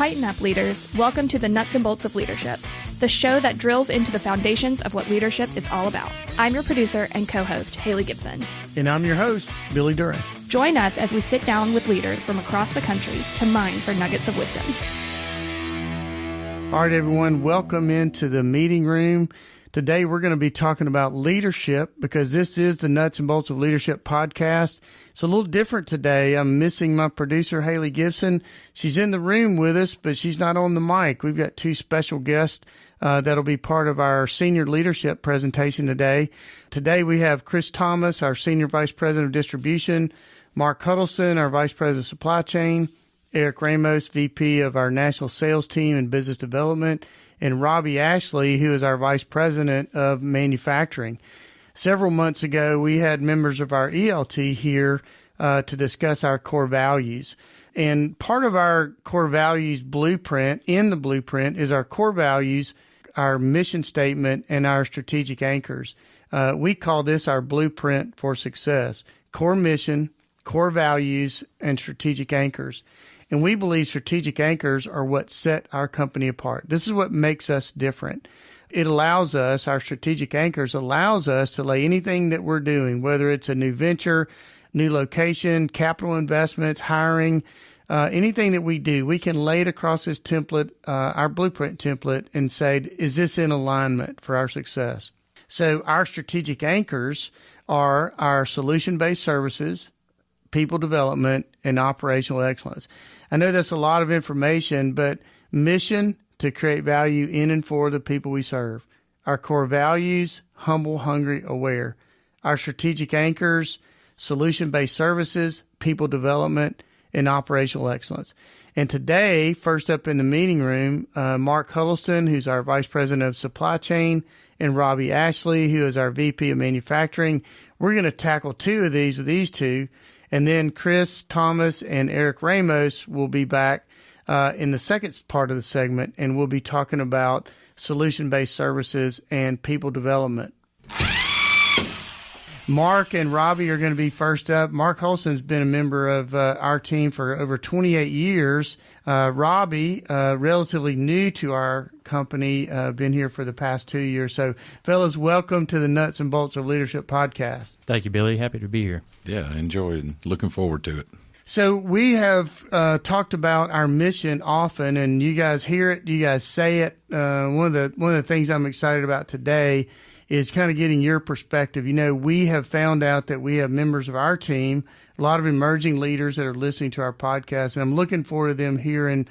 Tighten up, leaders. Welcome to the Nuts and Bolts of Leadership, the show that drills into the foundations of what leadership is all about. I'm your producer and co-host, Haley Gibson. And I'm your host, Billy Duran. Join us as we sit down with leaders from across the country to mine for nuggets of wisdom. All right, everyone, welcome into the meeting room. Today, we're going to be talking about leadership because this is the Nuts and Bolts of Leadership podcast. It's a little different today. I'm missing my producer, Haley Gibson. She's in the room with us, but she's not on the mic. We've got two special guests that'll be part of our senior leadership presentation today. Today, we have Chris Thomas, our Senior Vice President of Distribution, Mark Huddleston, our Vice President of Supply Chain, Erick Ramos, VP of our National Sales Team and Business Development, and Robby Ashley, who is our Vice President of Manufacturing. Several months ago, we had members of our ELT here to discuss our core values. And part of our core values blueprint, in the blueprint, is our core values, our mission statement, and our strategic anchors. We call this our blueprint for success: core mission, core values, and strategic anchors. And we believe strategic anchors are what set our company apart. This is what makes us different. It allows us, our strategic anchors allows us to lay anything that we're doing, whether it's a new venture, new location, capital investments, hiring, anything that we do, we can lay it across this template, our blueprint template, and say, is this in alignment for our success? So our strategic anchors are our solution-based services, people development, and operational excellence. I know that's a lot of information, but mission to create value in and for the people we serve. Our core values: humble, hungry, aware. Our strategic anchors: solution-based services, people development, and operational excellence. And today, first up in the meeting room, Mark Huddleston, who's our Vice President of Supply Chain, and Robby Ashley, who is our VP of Manufacturing. We're going to tackle two of these with these two. And then Chris Thomas and Erick Ramos will be back in the second part of the segment, and we'll be talking about solution-based services and people development. Mark and Robby are going to be first up. Mark Huddleston's been a member of our team for over 28 years. Robby, relatively new to our company, been here for the past 2 years. So, fellas, welcome to the Nuts and Bolts of Leadership podcast. Thank you, Billy. Happy to be here. Yeah, enjoy it and looking forward to it. So we have talked about our mission often, and you guys hear it, you guys say it. One of the things I'm excited about today is kind of getting your perspective. You know, we have found out that we have members of our team, a lot of emerging leaders that are listening to our podcast, and I'm looking forward to them hearing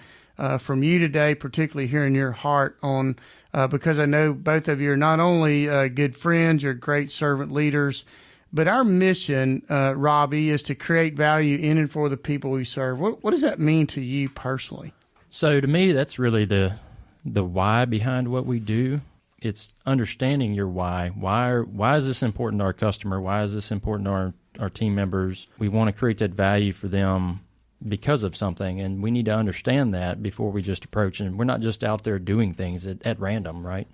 from you today, particularly hearing your heart on, because I know both of you are not only good friends, you're great servant leaders, but our mission, Robby, is to create value in and for the people we serve. What does that mean to you personally? So to me, that's really the why behind what we do. It's understanding your why. Why is this important to our customer? Why is this important to our team members? We want to create that value for them because of something, and we need to understand that before we just approach. And we're not just out there doing things at random, right?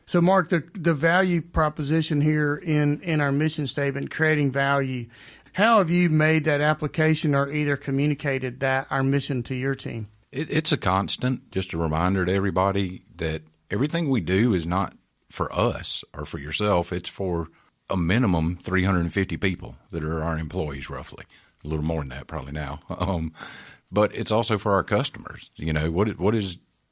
So, Mark, the value proposition here in our mission statement, creating value, how have you made that application or either communicated that our mission to your team? It's a constant, just a reminder to everybody that everything we do is not for us or for yourself. It's for a minimum 350 people that are our employees, roughly. A little more than that probably now. But it's also for our customers. You know, what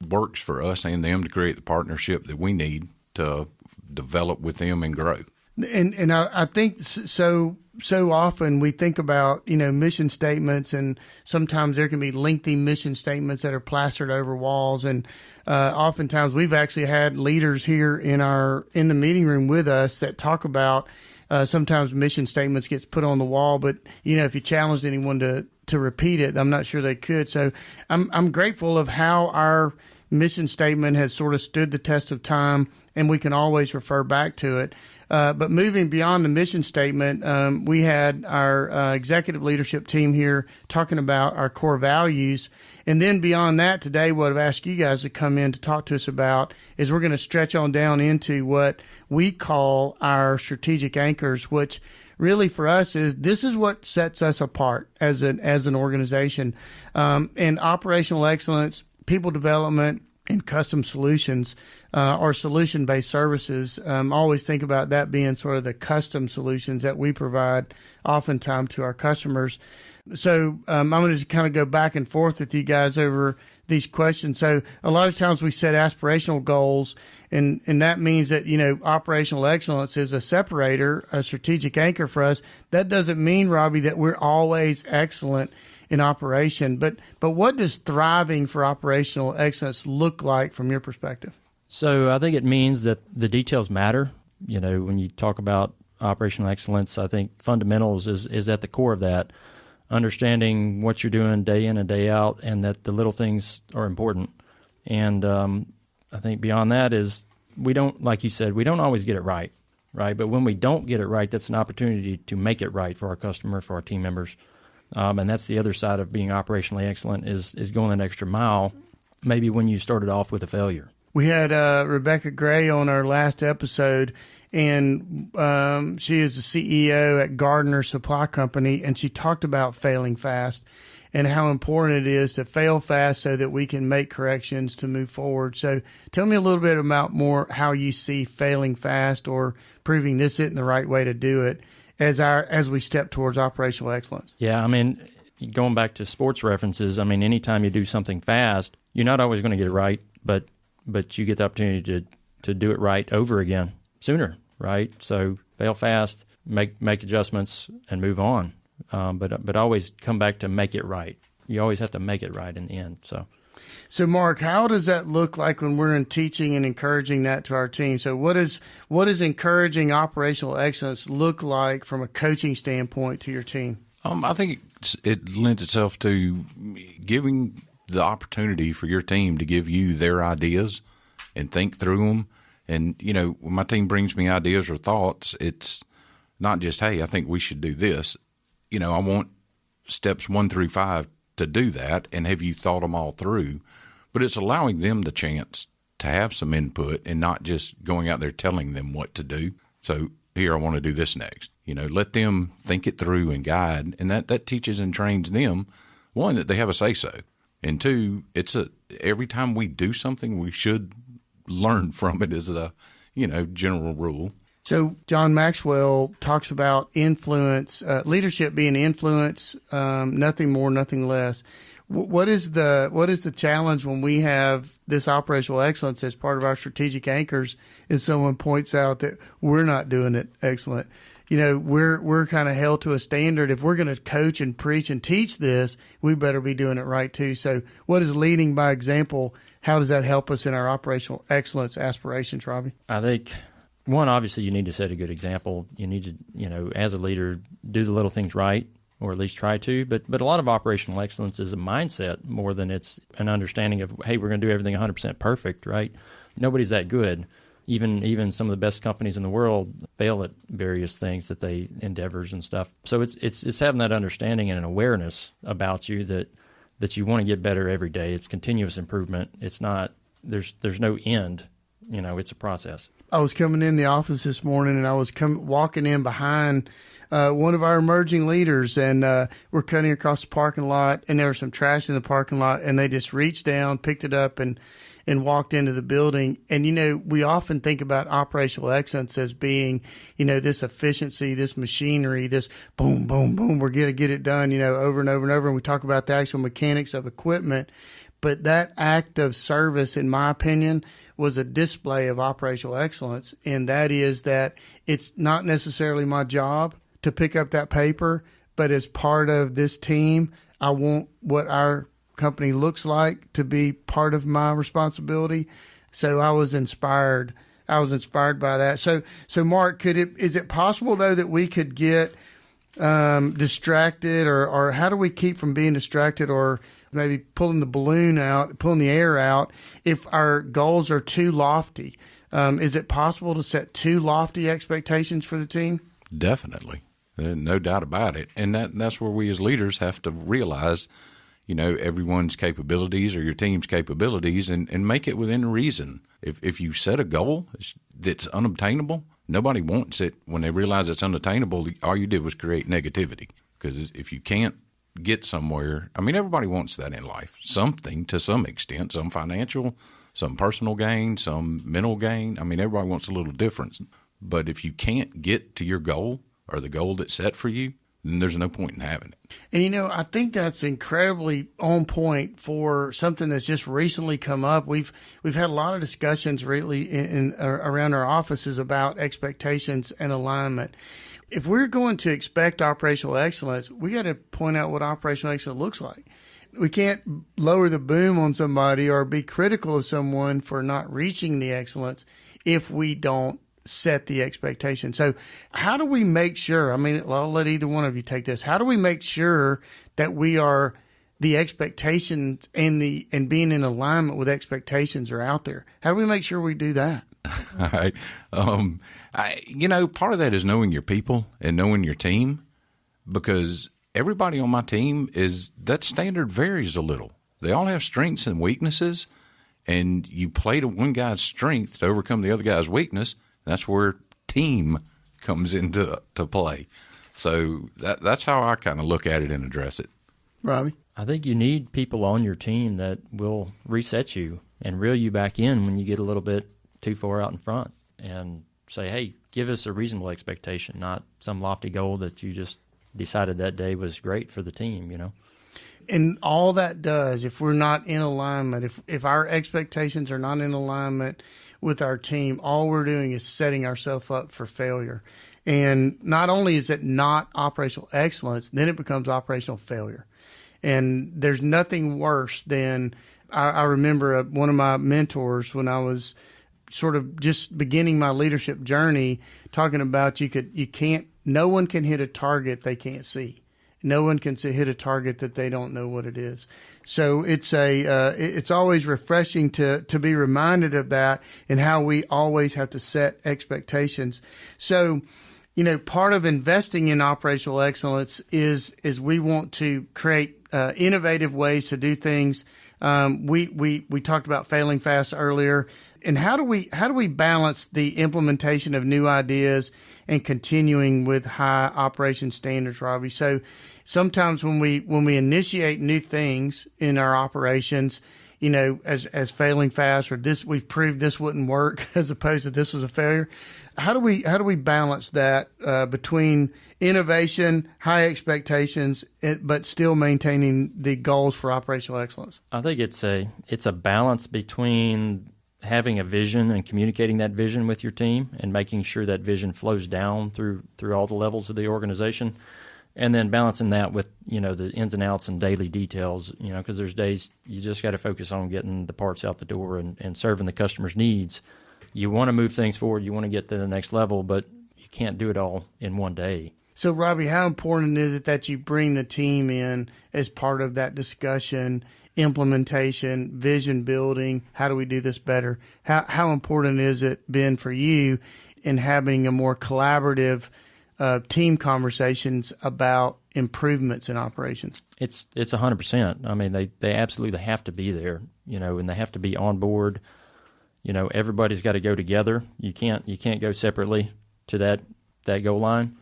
works for us and them to create the partnership that we need to develop with them and grow. And I think so often we think about, you know, mission statements, and sometimes there can be lengthy mission statements that are plastered over walls. And oftentimes we've actually had leaders here in the meeting room with us that talk about sometimes mission statements gets put on the wall, but you know, if you challenged anyone to repeat it, I'm not sure they could. So I'm grateful of how our mission statement has sort of stood the test of time, and we can always refer back to it. But moving beyond the mission statement, we had our executive leadership team here talking about our core values. And then beyond that, today, what I've asked you guys to come in to talk to us about is we're going to stretch on down into what we call our strategic anchors, which really for us this is what sets us apart as an organization. And operational excellence, people development and custom solutions or solution-based services. Always think about that being sort of the custom solutions that we provide oftentimes to our customers. So I'm going to kind of go back and forth with you guys over these questions. So a lot of times we set aspirational goals, and that means that, operational excellence is a separator, a strategic anchor for us. That doesn't mean, Robby, that we're always excellent in operation. But what does thriving for operational excellence look like from your perspective? So I think it means that the details matter. When you talk about operational excellence, I think fundamentals is at the core of that. Understanding what you're doing day in and day out, and that the little things are important. And I think beyond that is we don't, like you said, we don't always get it right? But when we don't get it right, that's an opportunity to make it right for our customer, for our team members. And that's the other side of being operationally excellent is going an extra mile, maybe when you started off with a failure. We had Rebecca Gray on our last episode, and she is the CEO at Gardner Supply Company, and she talked about failing fast and how important it is to fail fast so that we can make corrections to move forward. So tell me a little bit about more how you see failing fast or proving this isn't the right way to do it as we step towards operational excellence. Yeah, going back to sports references, anytime you do something fast, you're not always going to get it right, but you get the opportunity to do it right over again sooner, right? So fail fast, make adjustments, and move on. But always come back to make it right. You always have to make it right in the end. So Mark, how does that look like when we're in teaching and encouraging that to our team? So what does encouraging operational excellence look like from a coaching standpoint to your team? I think it lends itself to giving the opportunity for your team to give you their ideas and think through them. And, when my team brings me ideas or thoughts, it's not just, hey, I think we should do this. I want steps 1 through 5 to do that, and have you thought them all through? But it's allowing them the chance to have some input and not just going out there telling them what to do. So here, I want to do this next. Let them think it through and guide, and that teaches and trains them, one, that they have a say-so, and two, every time we do something, we should learn from it as a, general rule. So John Maxwell talks about influence, leadership being influence, nothing more, nothing less. What is the challenge when we have this operational excellence as part of our strategic anchors, and someone points out that we're not doing it excellent? We're kind of held to a standard. If we're going to coach and preach and teach this, we better be doing it right too. So what is leading by example? How does that help us in our operational excellence aspirations, Robby? I think, one, obviously you need to set a good example. You need to, as a leader, do the little things right, or at least try to. But a lot of operational excellence is a mindset more than it's an understanding of, hey, we're going to do everything 100% perfect, right? Nobody's that good. Even some of the best companies in the world fail at various things that they endeavors and stuff. So it's having that understanding and an awareness about you that you want to get better every day. It's continuous improvement. It's not there's no end. It's a process. I was coming in the office this morning, and I was walking in behind one of our emerging leaders, and we're cutting across the parking lot, and there was some trash in the parking lot, and they just reached down, picked it up, and walked into the building. And, we often think about operational excellence as being, this efficiency, this machinery, this boom, boom, boom, we're going to get it done, over and over and over. And we talk about the actual mechanics of equipment. But that act of service, in my opinion, was a display of operational excellence. And that is that it's not necessarily my job to pick up that paper, but as part of this team, I want what our company looks like to be part of my responsibility. So I was inspired. by that. So Mark, is it possible though that we could get distracted, or how do we keep from being distracted, or maybe pulling the air out if our goals are too lofty? Is it possible to set too lofty expectations for the team? Definitely. No doubt about it. And that's where we as leaders have to realize, everyone's capabilities or your team's capabilities and make it within reason. If you set a goal that's unobtainable, nobody wants it. When they realize it's unattainable, all you did was create negativity. Because if you can't get somewhere, I mean, everybody wants that in life, something to some extent, some financial, some personal gain, some mental gain. I mean, everybody wants a little difference. But if you can't get to your goal or the goal that's set for you, then there's no point in having it. And, I think that's incredibly on point for something that's just recently come up. We've had a lot of discussions really around our offices about expectations and alignment. If we're going to expect operational excellence, we got to point out what operational excellence looks like. We can't lower the boom on somebody or be critical of someone for not reaching the excellence if we don't set the expectation. So how do we make sure, I mean, I'll let either one of you take this. How do we make sure that we are the expectations and being in alignment with expectations are out there? How do we make sure we do that? All right. Part of that is knowing your people and knowing your team, because everybody on my team that standard varies a little. They all have strengths and weaknesses, and you play to one guy's strength to overcome the other guy's weakness. That's where team comes into play. So that's how I kind of look at it and address it. Robby? I think you need people on your team that will reset you and reel you back in when you get a little bit too far out in front, and say, hey, give us a reasonable expectation, not some lofty goal that you just decided that day was great for the team, And all that does, if we're not in alignment, if our expectations are not in alignment with our team, all we're doing is setting ourselves up for failure. And not only is it not operational excellence, then it becomes operational failure. And there's nothing worse than, I remember one of my mentors when I was sort of just beginning my leadership journey, talking about no one can hit a target they can't see. No one can hit a target that they don't know what it is. So it's always refreshing to be reminded of that and how we always have to set expectations. So, part of investing in operational excellence is we want to create innovative ways to do things. We talked about failing fast earlier. And how do we balance the implementation of new ideas and continuing with high operation standards, Robby? So sometimes when we initiate new things in our operations, as failing fast, or we've proved this wouldn't work as opposed to this was a failure. How do we balance that between innovation, high expectations, but still maintaining the goals for operational excellence? I think it's a balance between having a vision and communicating that vision with your team and making sure that vision flows down through all the levels of the organization, and then balancing that with, the ins and outs and daily details, because there's days you just got to focus on getting the parts out the door and serving the customer's needs. You want to move things forward, you want to get to the next level, but you can't do it all in one day. So, Robby, how important is it that you bring the team in as part of that discussion, implementation, vision building? How do we do this better? How important is it been for you in having a more collaborative team conversations about improvements in operations? It's 100%. I mean, they absolutely have to be there, and they have to be on board. Everybody's got to go together. You can't go separately to that goal line.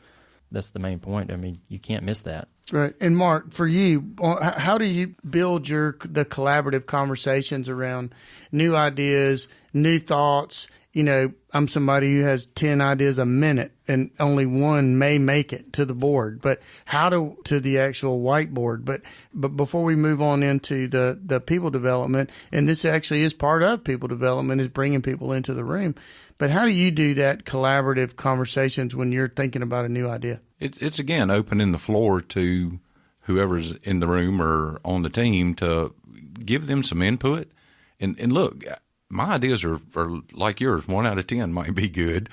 That's the main point. I mean, you can't miss that. Right. And Mark, for you, how do you build the collaborative conversations around new ideas, new thoughts? I'm somebody who has 10 ideas a minute and only one may make it to the board, but to the actual whiteboard. But before we move on into the people development, and this actually is part of people development, is bringing people into the room. But how do you do that collaborative conversations when you're thinking about a new idea? It's again, opening the floor to whoever's in the room or on the team to give them some input. And look, my ideas are like yours. 1 out of 10 might be good,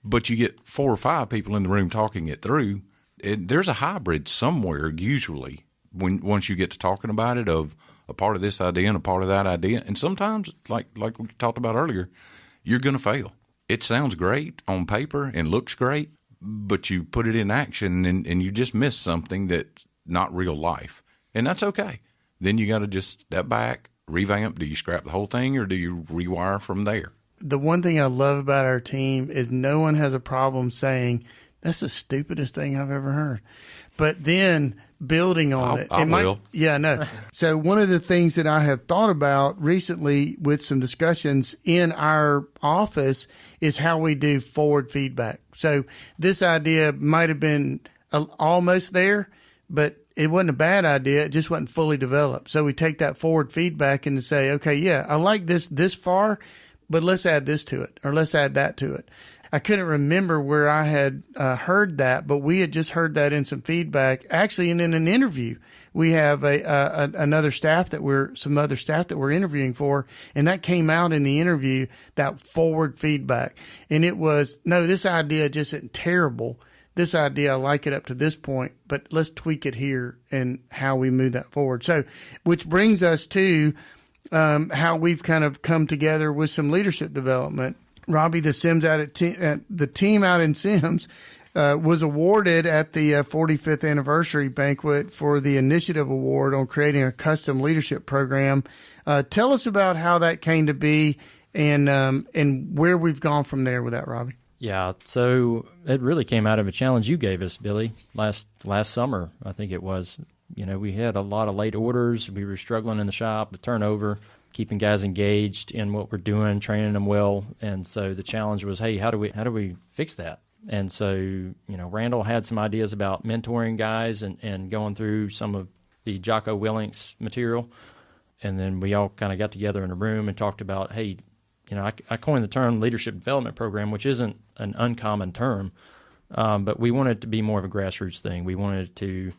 but you get 4 or 5 people in the room talking it through. There's a hybrid somewhere usually once you get to talking about it, of a part of this idea and a part of that idea. And sometimes, like we talked about earlier, you're going to fail. It sounds great on paper and looks great, but you put it in action and you just miss something that's not real life. And that's okay. Then you got to just step back, revamp. Do you scrap the whole thing or do you rewire from there? The one thing I love about our team is no one has a problem saying, that's the stupidest thing I've ever heard. But then building on it. I will. Yeah, no. So one of the things that I have thought about recently with some discussions in our office is how we do forward feedback. So this idea might have been almost there, but it wasn't a bad idea. It just wasn't fully developed. So we take that forward feedback and say, okay, yeah, I like this far, but let's add this to it, or let's add that to it. I couldn't remember where I had heard that, but we had just heard that in some feedback. Actually, and in an interview, we have another staff some other staff that we're interviewing for, and that came out in the interview, that forward feedback. And it was, no, this idea just isn't terrible. This idea, I like it up to this point, but let's tweak it here and how we move that forward. So, which brings us to how we've kind of come together with some leadership development. Robby, the team out in Sims was awarded at the 45th anniversary banquet for the Initiative Award on creating a custom leadership program. Tell us about how that came to be and where we've gone from there with that, Robby. Yeah, so it really came out of a challenge you gave us, Billy, last summer, I think it was. You know, we had a lot of late orders. We were struggling in the shop with turnover, keeping guys engaged in what we're doing, training them well. And so the challenge was, hey, how do we fix that? And so, you know, Randall had some ideas about mentoring guys and going through some of the Jocko Willink's material. And then we all kind of got together in a room and talked about, hey, you know, I coined the term leadership development program, which isn't an uncommon term, but we wanted it to be more of a grassroots thing. We wanted to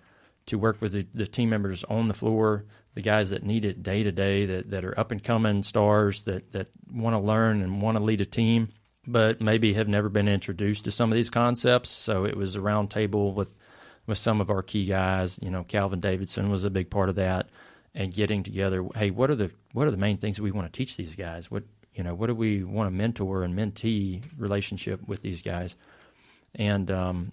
work with the team members on the floor, the guys that need it day to day, that are up and coming stars that want to learn and want to lead a team, but maybe have never been introduced to some of these concepts. So it was a round table with some of our key guys. You know, Calvin Davidson was a big part of that, and getting together. Hey, what are the main things that we want to teach these guys? What do we want a mentor and mentee relationship with these guys? And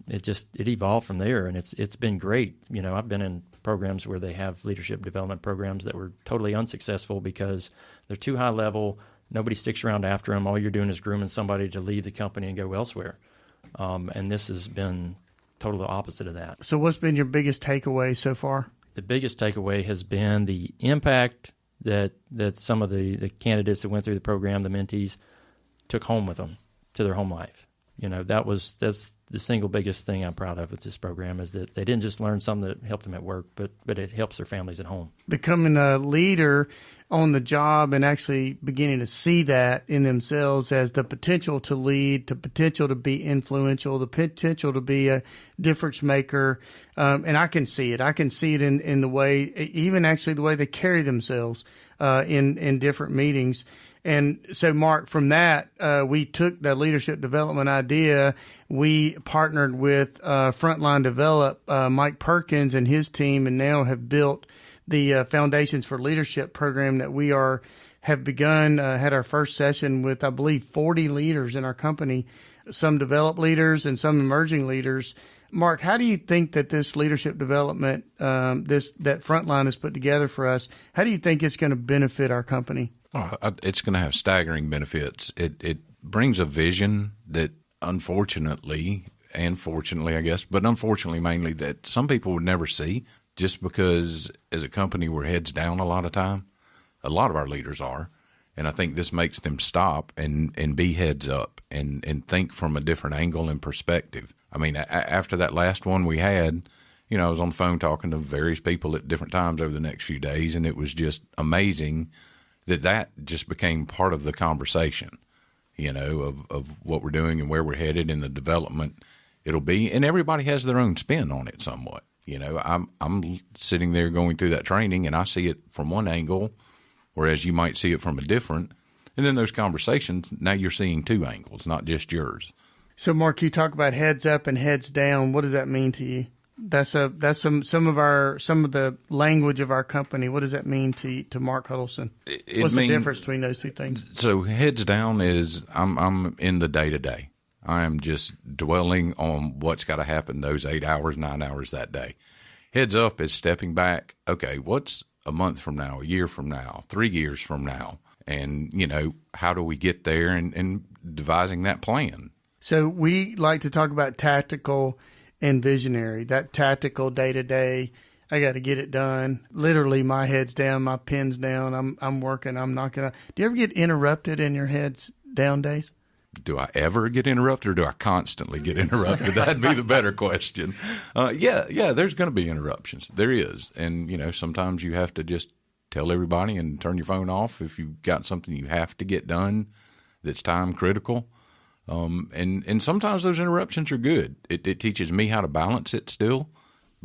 it evolved from there, and it's been great. You know, I've been in programs where they have leadership development programs that were totally unsuccessful because they're too high level. Nobody sticks around after them. All you're doing is grooming somebody to leave the company and go elsewhere. And this has been totally the opposite of that. So what's been your biggest takeaway so far? The biggest takeaway has been the impact that some of the candidates that went through the program, the mentees, took home with them to their home life. You know, that's the single biggest thing I'm proud of with this program is that they didn't just learn something that helped them at work, but it helps their families at home. Becoming a leader on the job and actually beginning to see that in themselves as the potential to lead, the potential to be influential, the potential to be a difference maker. And I can see it. I can see it in the way, even actually the way they carry themselves in different meetings. And so, Mark, from that, we took the leadership development idea. We partnered with Frontline Develop, Mike Perkins and his team, and now have built the Foundations for Leadership program that we have begun, had our first session with, I believe, 40 leaders in our company, some developed leaders and some emerging leaders. Mark, how do you think that this leadership development, that Frontline has put together for us, how do you think it's going to benefit our company? It's going to have staggering benefits. It brings a vision that unfortunately, and fortunately, I guess, but unfortunately mainly, that some people would never see just because as a company we're heads down a lot of time. A lot of our leaders are. And I think this makes them stop and be heads up and think from a different angle and perspective. I mean, after that last one we had, you know, I was on the phone talking to various people at different times over the next few days, and it was just amazing that just became part of the conversation, you know, of what we're doing and where we're headed and the development it'll be. And everybody has their own spin on it somewhat. You know, I'm sitting there going through that training and I see it from one angle, whereas you might see it from a different. And then those conversations, now you're seeing two angles, not just yours. So, Mark, you talk about heads up and heads down. What does that mean to you? That's some of the language of our company. What does that mean to Mark Huddleston? What's the difference between those two things? So heads down is I'm in the day to day. I am just dwelling on what's got to happen those 8 hours, 9 hours that day. Heads up is stepping back. Okay, what's a month from now, a year from now, 3 years from now? And, you know, how do we get there and devising that plan? So we like to talk about tactical and visionary, that tactical day-to-day I got to get it done. Literally, my head's down, my pen's down. I'm working. I'm not going to. Do you ever get interrupted in your head's down days? Do I ever get interrupted, or do I constantly get interrupted? That'd be the better question. Yeah, there's going to be interruptions. There is. And, sometimes you have to just tell everybody and turn your phone off if you've got something you have to get done that's time critical. And sometimes those interruptions are good. It teaches me how to balance it still,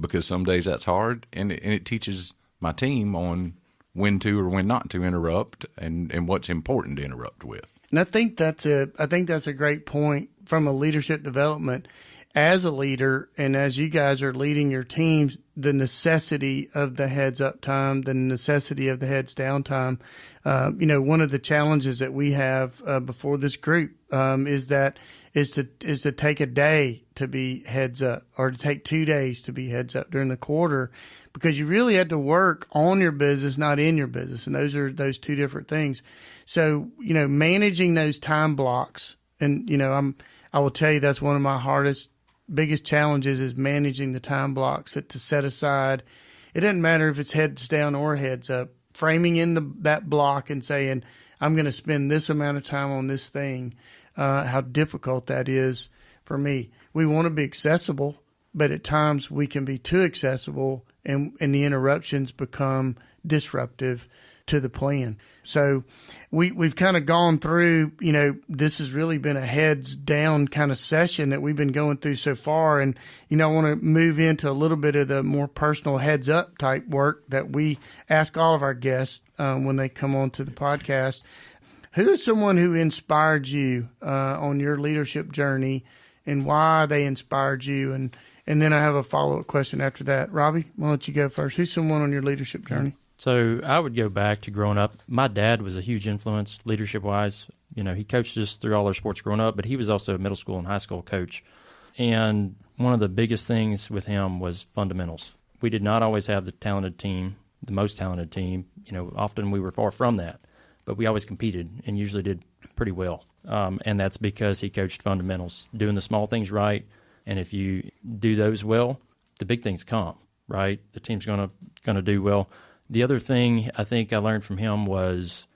because some days that's hard. And it teaches my team on when to or when not to interrupt and what's important to interrupt with. And I think that's a great point from a leadership development. As a leader, and as you guys are leading your teams, the necessity of the heads up time, the necessity of the heads down time. One of the challenges that we have before this group is to take a day to be heads up, or to take 2 days to be heads up during the quarter, because you really had to work on your business, not in your business. And those two different things. So, managing those time blocks, and, I will tell you that's one of my biggest challenges is managing the time blocks to set aside. It doesn't matter if it's heads down or heads up, framing in that block and saying, I'm going to spend this amount of time on this thing, how difficult that is for me. We want to be accessible, but at times we can be too accessible, and the interruptions become disruptive to the plan. So we've kind of gone through, this has really been a heads down kind of session that we've been going through so far. And, I want to move into a little bit of the more personal heads up type work that we ask all of our guests when they come on to the podcast. Who is someone who inspired you on your leadership journey, and why they inspired you? And then I have a follow-up question after that. Robby, I'll let you go first. Who's someone on your leadership journey? So I would go back to growing up. My dad was a huge influence leadership-wise. He coached us through all our sports growing up, but he was also a middle school and high school coach. And one of the biggest things with him was fundamentals. We did not always have the most talented team. Often we were far from that, but we always competed and usually did pretty well. And that's because he coached fundamentals, doing the small things right. And if you do those well, the big things come, right? The team's going to do well. The other thing I think I learned from him was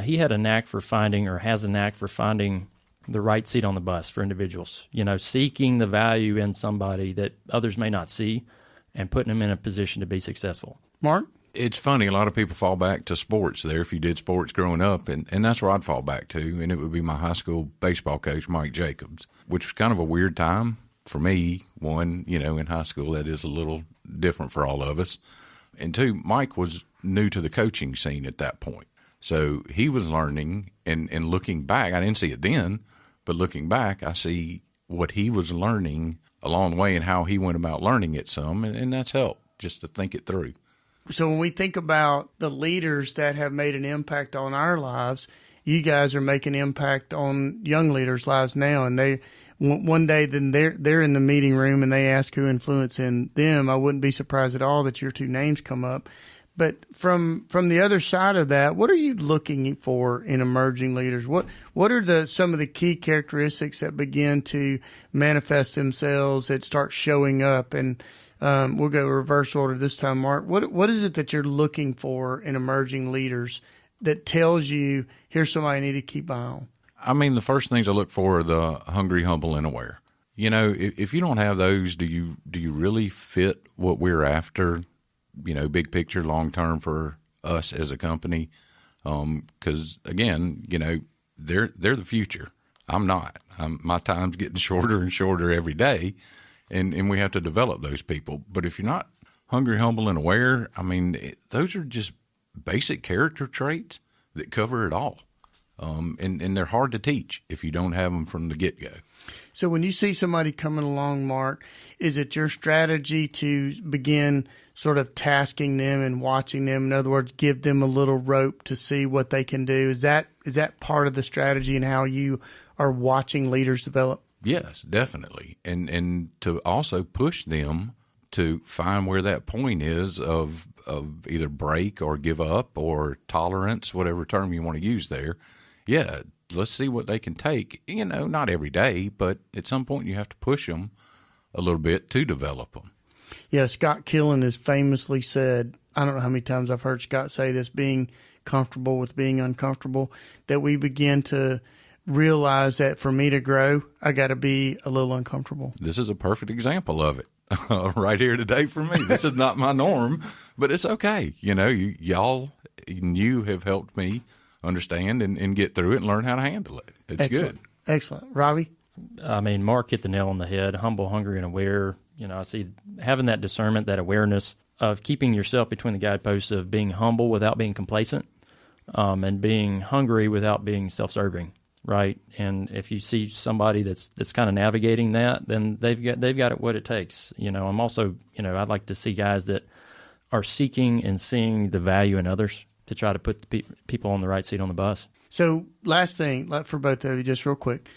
he had a knack for finding, or has a knack for finding, the right seat on the bus for individuals. Seeking the value in somebody that others may not see and putting them in a position to be successful. Mark? It's funny, a lot of people fall back to sports there if you did sports growing up, and that's where I'd fall back to, and it would be my high school baseball coach, Mike Jacobs, which was kind of a weird time for me. One, in high school, that is a little different for all of us. And two, Mike was new to the coaching scene at that point. So he was learning, and looking back, I didn't see it then, but looking back, I see what he was learning along the way and how he went about learning it some, and that's helped just to think it through. So when we think about the leaders that have made an impact on our lives, you guys are making an impact on young leaders' lives now, and one day then they're in the meeting room and they ask who influencing them. I wouldn't be surprised at all that your two names come up. But from the other side of that, what are you looking for in emerging leaders? What are some of the key characteristics that begin to manifest themselves, that start showing up? And we'll go reverse order this time, Mark. What is it that you're looking for in emerging leaders that tells you here's somebody I need to keep eye on? I mean, the first things I look for are the hungry, humble, and aware. If you don't have those, do you really fit what we're after? Big picture, long term for us as a company. Because again, they're the future. I'm not. My time's getting shorter and shorter every day, and we have to develop those people. But if you're not hungry, humble, and aware, I mean, those are just basic character traits that cover it all. And they're hard to teach if you don't have them from the get-go. So when you see somebody coming along, Mark, is it your strategy to begin sort of tasking them and watching them? In other words, give them a little rope to see what they can do. Is that part of the strategy and how you are watching leaders develop? Yes, definitely. And to also push them to find where that point is of either break or give up or tolerance, whatever term you want to use there. Yeah, let's see what they can take. Not every day, but at some point you have to push them a little bit to develop them. Yeah, Scott Killen has famously said, I don't know how many times I've heard Scott say this, being comfortable with being uncomfortable, that we begin to realize that for me to grow, I got to be a little uncomfortable. This is a perfect example of it right here today for me. This is not my norm, but it's okay. You know, you have helped me understand and get through it and learn how to handle it. It's Excellent. good. Excellent. Robbie? I mean, Mark hit the nail on the head. Humble, hungry, and aware. You know, I see having that discernment, that awareness of keeping yourself between the guideposts of being humble without being complacent, and being hungry without being self-serving, right? And if you see somebody that's kind of navigating that, then they've got it what it takes. You know, I'm also, you know, I'd like to see guys that are seeking and seeing the value in others to try to put the people on the right seat on the bus. So last thing for both of you, just real quick.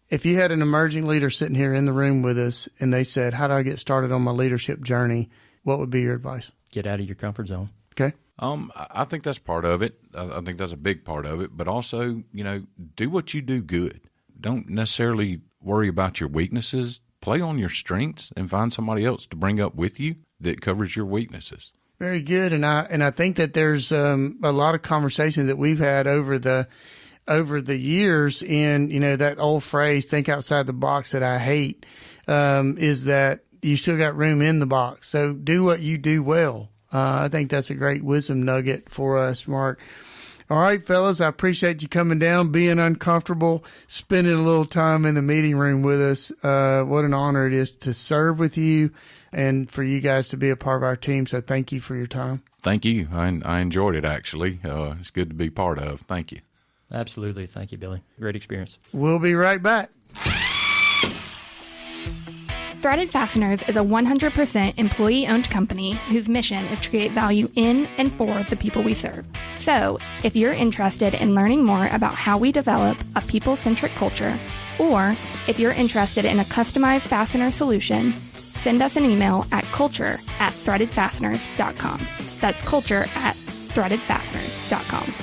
If you had an emerging leader sitting here in the room with us and they said, how do I get started on my leadership journey? What would be your advice? Get out of your comfort zone. Okay. I think that's part of it. I think that's a big part of it. But also, you know, do what you do good. Don't necessarily worry about your weaknesses. Play on your strengths and find somebody else to bring up with you that covers your weaknesses. Very good. And I think that there's a lot of conversations that we've had over the years in, you know, that old phrase, think outside the box, that I hate, is that you still got room in the box. So do what you do well. I think that's a great wisdom nugget for us, Mark. All right, fellas, I appreciate you coming down, being uncomfortable, spending a little time in the meeting room with us. What an honor it is to serve with you and for you guys to be a part of our team. So thank you for your time. Thank you. I enjoyed it, actually. It's good to be part of. Thank you. Absolutely. Thank you, Billy. Great experience. We'll be right back. Threaded Fasteners is a 100% employee-owned company whose mission is to create value in and for the people we serve. So, if you're interested in learning more about how we develop a people-centric culture, or if you're interested in a customized fastener solution, send us an email at culture@threadedfasteners.com. That's culture@threadedfasteners.com.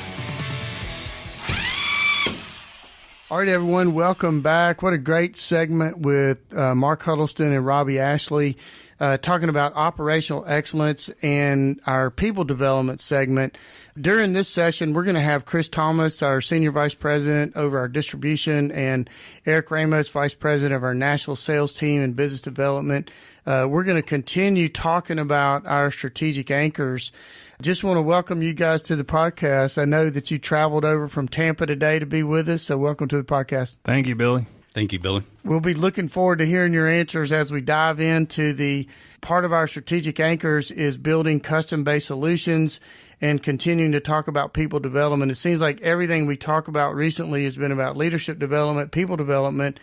All right, everyone, welcome back. What a great segment with Mark Huddleston and Robby Ashley talking about operational excellence and our people development segment. During this session, we're going to have Chris Thomas, our Senior Vice President over our distribution, and Erick Ramos, Vice President of our National Sales Team and Business Development. We're going to continue talking about our strategic anchors. Just want to welcome you guys to the podcast. I know that you traveled over from Tampa today to be with us, so welcome to the podcast. Thank you, Billy. Thank you, Billy. We'll be looking forward to hearing your answers as we dive into the part of our strategic anchors is building custom-based solutions and continuing to talk about people development. It seems like everything we talk about recently has been about leadership development, people development,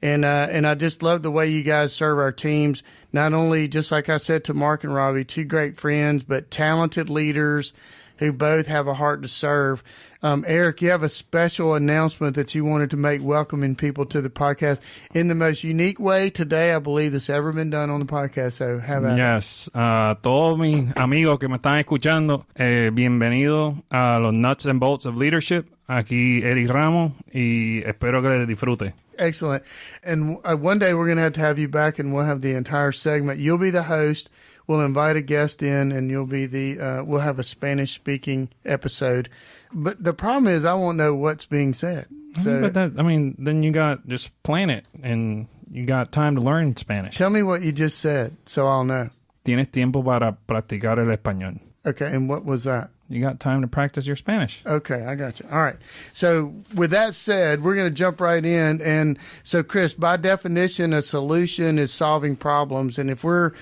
and I just love the way you guys serve our teams. Not only, just like I said to Mark and Robbie, two great friends, but talented leaders who both have a heart to serve. Erick, you have a special announcement that you wanted to make welcoming people to the podcast in the most unique way today, I believe, that's ever been done on the podcast. So how about Yes. Todos mis amigos que me están escuchando, bienvenido a los Nuts and Bolts of Leadership. Aquí Erick Ramos y espero que les disfrute. Excellent. And one day we're going to have you back and we'll have the entire segment. You'll be the host. We'll invite a guest in and you'll be we'll have a Spanish speaking episode. But the problem is I won't know what's being said. So, But then you got, just plan it and you got time to learn Spanish. Tell me what you just said so I'll know. Tienes tiempo para practicar el español. Okay. And what was that? You got time to practice your Spanish. Okay, I got you. All right. So with that said, we're going to jump right in. And so, Chris, by definition, a solution is solving problems. And if we're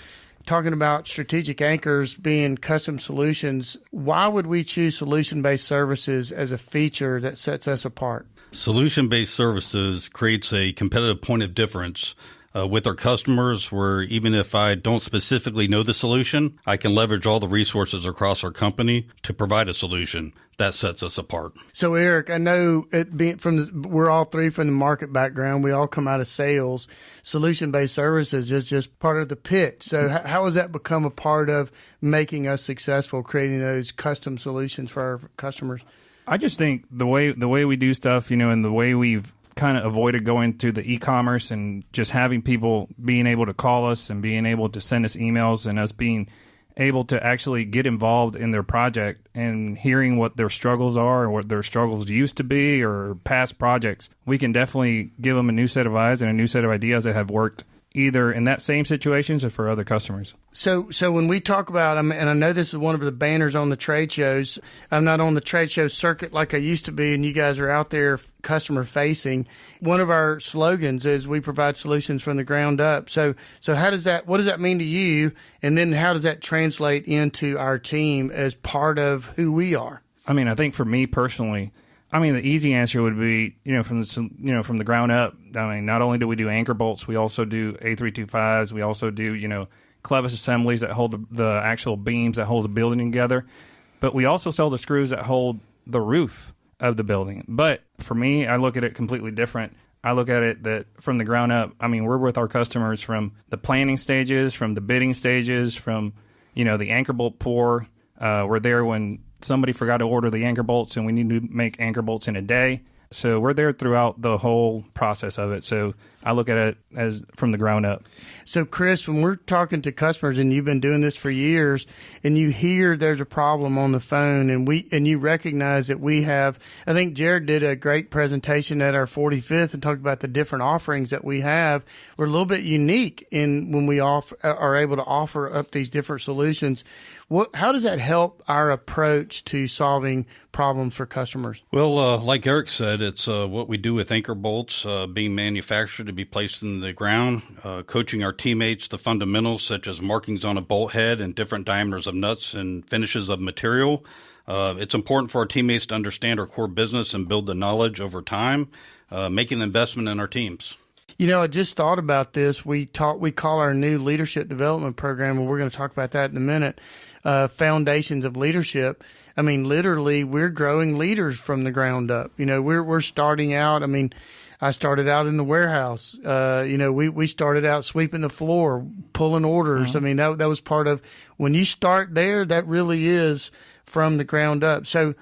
talking about strategic anchors being custom solutions, why would we choose solution-based services as a feature that sets us apart? Solution-based services creates a competitive point of difference with our customers, where even if I don't specifically know the solution, I can leverage all the resources across our company to provide a solution that sets us apart. So, Erick, I know we're all three from the market background. We all come out of sales. Solution-based services is just part of the pitch. So how has that become a part of making us successful, creating those custom solutions for our customers? I just think the way we do stuff, and the way we've kind of avoided going to the e-commerce and just having people being able to call us and being able to send us emails and us being able to actually get involved in their project and hearing what their struggles are or what their struggles used to be or past projects. We can definitely give them a new set of eyes and a new set of ideas that have worked either in that same situations or for other customers. So when we talk about, and I know this is one of the banners on the trade shows, I'm not on the trade show circuit like I used to be, and you guys are out there customer facing. One of our slogans is we provide solutions from the ground up. So what does that mean to you? And then how does that translate into our team as part of who we are? I mean, I think for me personally, the easy answer would be, from the ground up. I mean, not only do we do anchor bolts, we also do A325s. We also do, clevis assemblies that hold the actual beams that hold the building together. But we also sell the screws that hold the roof of the building. But for me, I look at it completely different. I look at it that from the ground up, we're with our customers from the planning stages, from the bidding stages, from, the anchor bolt pour. We're there when somebody forgot to order the anchor bolts and we need to make anchor bolts in a day. So we're there throughout the whole process of it. So I look at it as from the ground up. So Chris, when we're talking to customers and you've been doing this for years and you hear there's a problem on the phone and you recognize that we have, I think Jared did a great presentation at our 45th and talked about the different offerings that we have. We're a little bit unique in when we are able to offer up these different solutions. How does that help our approach to solving problems for customers? Well, like Eric said, it's what we do with anchor bolts being manufactured to be placed in the ground, coaching our teammates the fundamentals such as markings on a bolt head and different diameters of nuts and finishes of material. It's important for our teammates to understand our core business and build the knowledge over time, making an investment in our teams. I just thought about this. We call our new leadership development program, and we're going to talk about that in a minute, Foundations of Leadership. Literally, we're growing leaders from the ground up. We're starting out. I started out in the warehouse. We started out sweeping the floor, pulling orders. That was part of when you start there, that really is from the ground up. So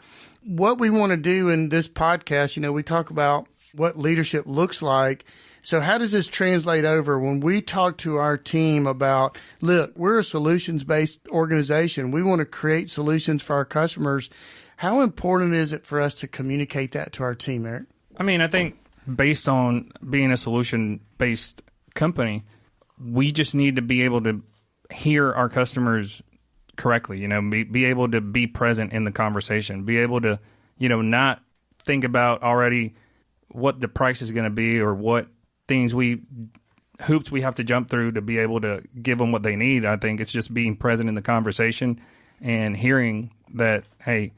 what we want to do in this podcast, we talk about what leadership looks like. So how does this translate over when we talk to our team about, look, we're a solutions-based organization. We want to create solutions for our customers. How important is it for us to communicate that to our team, Eric? I think based on being a solution-based company, we just need to be able to hear our customers correctly, be able to be present in the conversation, be able to, not think about already what the price is going to be or what hoops we have to jump through to be able to give them what they need. I think it's just being present in the conversation and hearing that, hey,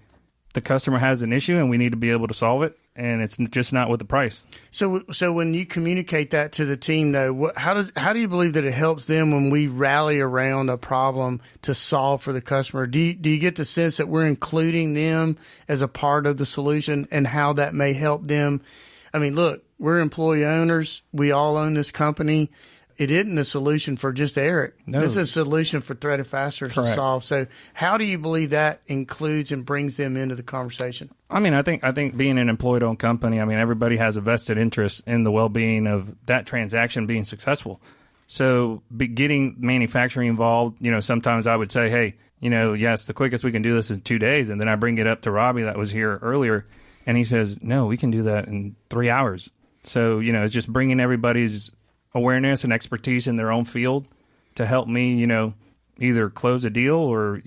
the customer has an issue and we need to be able to solve it, and it's just not with the price. So when you communicate that to the team, though, how do you believe that it helps them when we rally around a problem to solve for the customer? Do you get the sense that we're including them as a part of the solution and how that may help them? Look, we're employee owners. We all own this company. It isn't a solution for just Eric. No. This is a solution for Threaded Fasteners to solve. So how do you believe that includes and brings them into the conversation? I think being an employee-owned company, everybody has a vested interest in the well-being of that transaction being successful. So getting manufacturing involved, sometimes I would say, hey, yes, the quickest we can do this is 2 days. And then I bring it up to Robby that was here earlier, and he says, no, we can do that in 3 hours. So, it's just bringing everybody's awareness and expertise in their own field to help me, either close a deal or,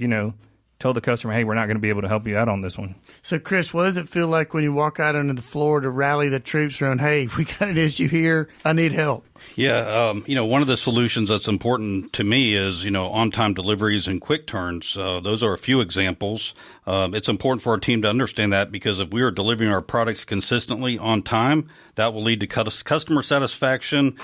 tell the customer, hey, we're not going to be able to help you out on this one. So, Chris, what does it feel like when you walk out onto the floor to rally the troops around, hey, we got an issue here, I need help? Yeah, one of the solutions that's important to me is, on-time deliveries and quick turns. Those are a few examples. It's important for our team to understand that because if we are delivering our products consistently on time, that will lead to customer satisfaction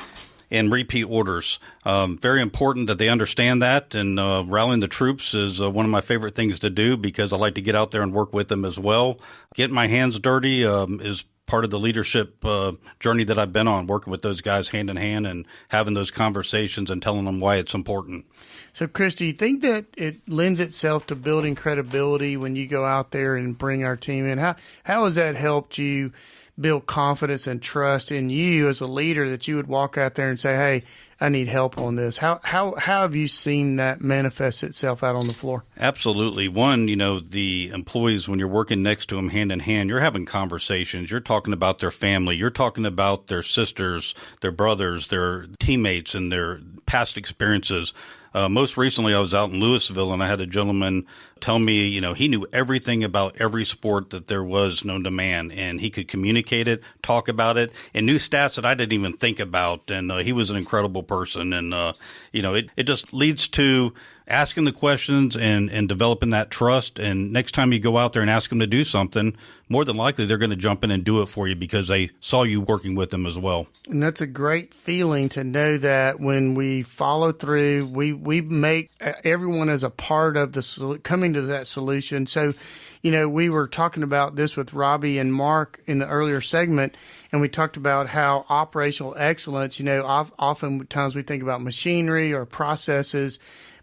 and repeat orders. Very important that they understand that, and rallying the troops is one of my favorite things to do because I like to get out there and work with them as well. Getting my hands dirty is part of the leadership journey that I've been on, working with those guys hand in hand and having those conversations and telling them why it's important. So, Chris, do you think that it lends itself to building credibility when you go out there and bring our team in? How has that helped you build confidence and trust in you as a leader that you would walk out there and say, hey, I need help on this? How have you seen that manifest itself out on the floor? Absolutely. One, the employees, when you're working next to them hand in hand, you're having conversations. You're talking about their family. You're talking about their sisters, their brothers, their teammates, and their past experiences. Most recently, I was out in Louisville, and I had a gentleman tell me, he knew everything about every sport that there was known to man, and he could communicate it, talk about it, and knew stats that I didn't even think about. And he was an incredible person. And, it just leads to asking the questions and developing that trust. And next time you go out there and ask them to do something, more than likely they're going to jump in and do it for you because they saw you working with them as well. And that's a great feeling to know that when we follow through, we make everyone as a part of the coming to that solution. So, we were talking about this with Robby and Mark in the earlier segment, and we talked about how operational excellence, oftentimes we think about machinery or processes,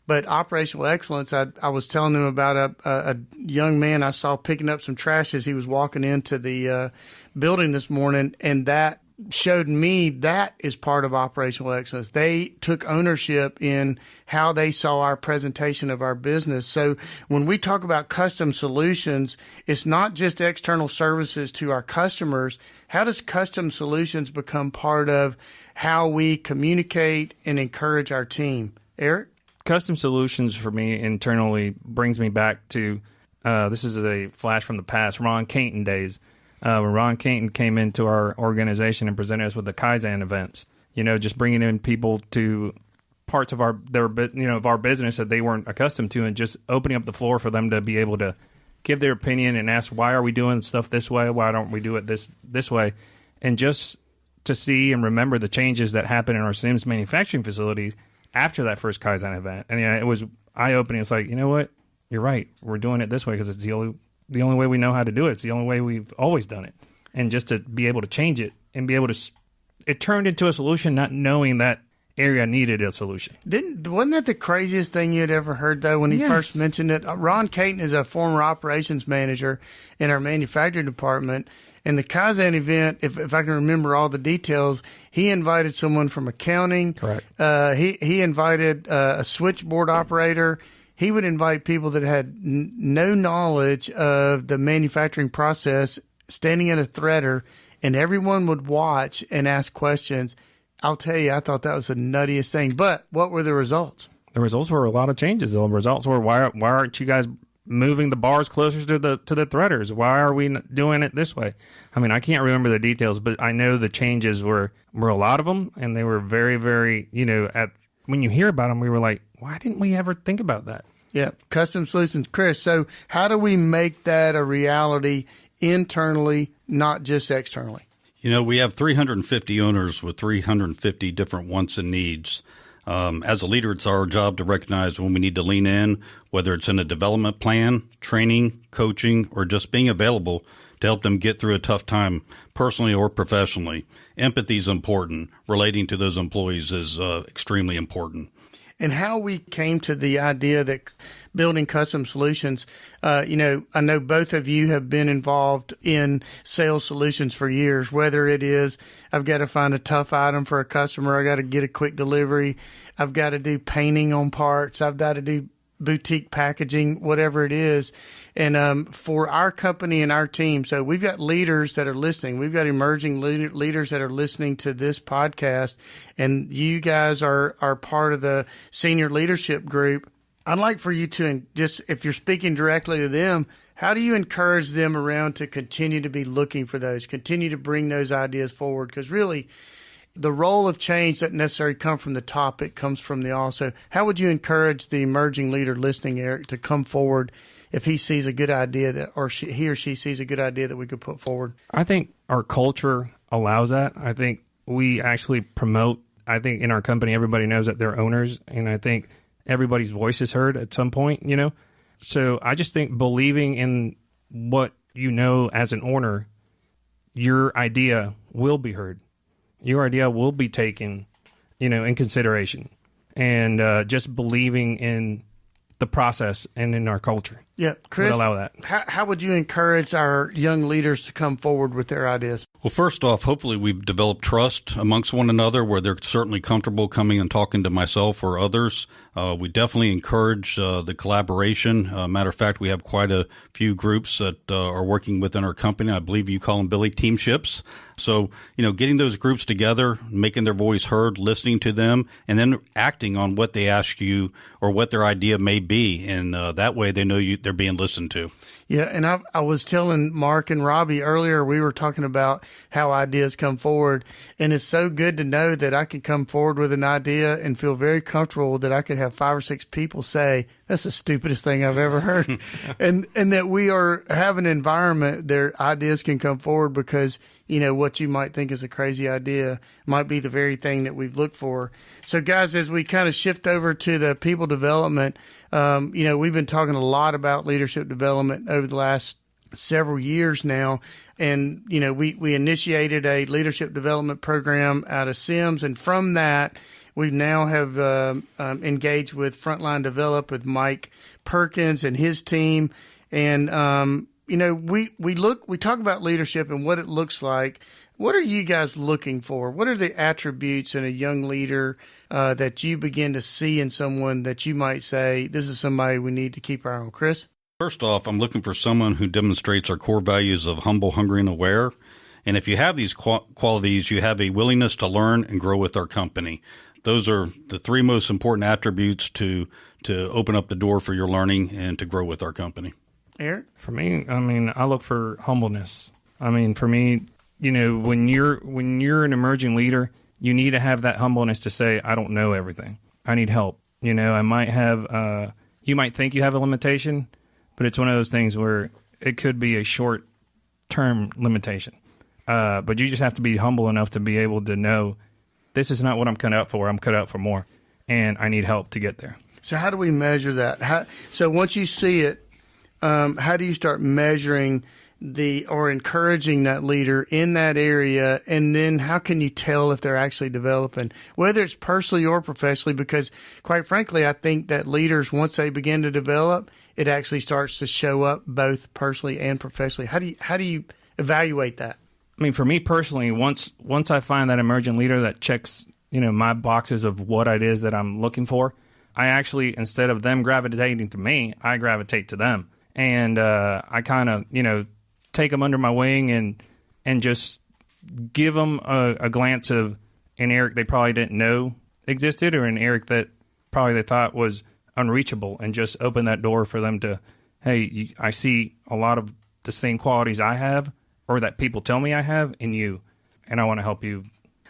but operational excellence, I was telling them about a young man I saw picking up some trash as he was walking into the building this morning, and that showed me that is part of operational excellence. They took ownership in how they saw our presentation of our business. So when we talk about custom solutions, it's not just external services to our customers. How does custom solutions become part of how we communicate and encourage our team? Eric? Custom solutions for me internally brings me back to, this is a flash from the past, Ron Cainton days. When Ron Cainton came into our organization and presented us with the Kaizen events, just bringing in people to parts of our business that they weren't accustomed to, and just opening up the floor for them to be able to give their opinion and ask, why are we doing stuff this way? Why don't we do it this way? And just to see and remember the changes that happened in our Sims manufacturing facilities after that first Kaizen event. And it was eye-opening. It's like, you know what? You're right. We're doing it this way because it's the only way we know how to do it. It's the only way we've always done it. And just to be able to change it and be able to, it turned into a solution, not knowing that area needed a solution. Wasn't that the craziest thing you had ever heard, though, when he first mentioned it? Ron Cainton is a former operations manager in our manufacturing department. And the Kaizen event, if I can remember all the details, he invited someone from accounting. Correct. He invited a switchboard operator. He would invite people that had no knowledge of the manufacturing process, standing in a threader, and everyone would watch and ask questions. I'll tell you, I thought that was the nuttiest thing. But what were the results? The results were a lot of changes. The results were, why aren't you guys moving the bars closer to the threaders? Why are we doing it this way? I mean, I can't remember the details, but I know the changes were a lot of them, and they were very, very, when you hear about them, we were like, why didn't we ever think about that? Yeah, custom solutions. Chris, so how do we make that a reality internally, not just externally? We have 350 owners with 350 different wants and needs. As a leader, it's our job to recognize when we need to lean in, whether it's in a development plan, training, coaching, or just being available to help them get through a tough time, personally or professionally. Empathy is important. Relating to those employees is extremely important. And how we came to the idea that building custom solutions, I know both of you have been involved in sales solutions for years, whether it is I've got to find a tough item for a customer, I got to get a quick delivery, I've got to do painting on parts, I've got to do boutique packaging, whatever it is. And for our company and our team, so we've got leaders that are listening. We've got emerging leaders that are listening to this podcast, and you guys are part of the senior leadership group. I'd like for you to just, if you're speaking directly to them, how do you encourage them around to continue to be looking for those, continue to bring those ideas forward? Because really, the role of change doesn't necessarily come from the top, it comes from the all. So how would you encourage the emerging leader listening, Eric, to come forward if he sees a good idea that, or he or she sees a good idea that we could put forward? I think our culture allows that. I think we actually promote, I think in our company, everybody knows that they're owners, and I think everybody's voice is heard at some point, So I just think believing in what as an owner, your idea will be heard. Your idea will be taken, in consideration, and just believing in the process and in our culture. Yeah, Chris, would allow that. How would you encourage our young leaders to come forward with their ideas? Well, first off, hopefully we've developed trust amongst one another where they're certainly comfortable coming and talking to myself or others. We definitely encourage the collaboration. Matter of fact, we have quite a few groups that are working within our company. I believe you call them, Billy, teamships. So, getting those groups together, making their voice heard, listening to them, and then acting on what they ask you or what their idea may be. And that way they know they're being listened to. Yeah, and I was telling Mark and Robby earlier, we were talking about how ideas come forward, and it's so good to know that I can come forward with an idea and feel very comfortable that I could have 5 or 6 people say, that's the stupidest thing I've ever heard, and that we have an environment their ideas can come forward because, what you might think is a crazy idea might be the very thing that we've looked for. So, guys, as we kind of shift over to the people development, we've been talking a lot about leadership development over the last several years now. And, we initiated a leadership development program out of Sims. And from that, we now have engaged with Frontline Develop with Mike Perkins and his team. And, we talk about leadership and what it looks like. What are you guys looking for? What are the attributes in a young leader that you begin to see in someone that you might say, this is somebody we need to keep our eye on? Chris? First off, I'm looking for someone who demonstrates our core values of humble, hungry, and aware. And if you have these qualities, you have a willingness to learn and grow with our company. Those are the 3 most important attributes to open up the door for your learning and to grow with our company. Eric? For me, I look for humbleness. For me, when you're an emerging leader, you need to have that humbleness to say, I don't know everything. I need help. I might have, you might think you have a limitation, but it's one of those things where it could be a short-term limitation. But you just have to be humble enough to be able to know this is not what I'm cut out for. I'm cut out for more, and I need help to get there. So how do we measure that? So once you see it, how do you start measuring or encouraging that leader in that area? And then how can you tell if they're actually developing, whether it's personally or professionally? Because quite frankly, I think that leaders, once they begin to develop, it actually starts to show up both personally and professionally. How do you evaluate that? For me personally, once I find that emerging leader that checks, my boxes of what it is that I'm looking for, I actually, instead of them gravitating to me, I gravitate to them. And I kind of, take them under my wing and just give them a glance of an Eric they probably didn't know existed, or an Eric that probably they thought was unreachable, and just open that door for them to, hey, I see a lot of the same qualities I have, or that people tell me I have, in you, and I want to help you.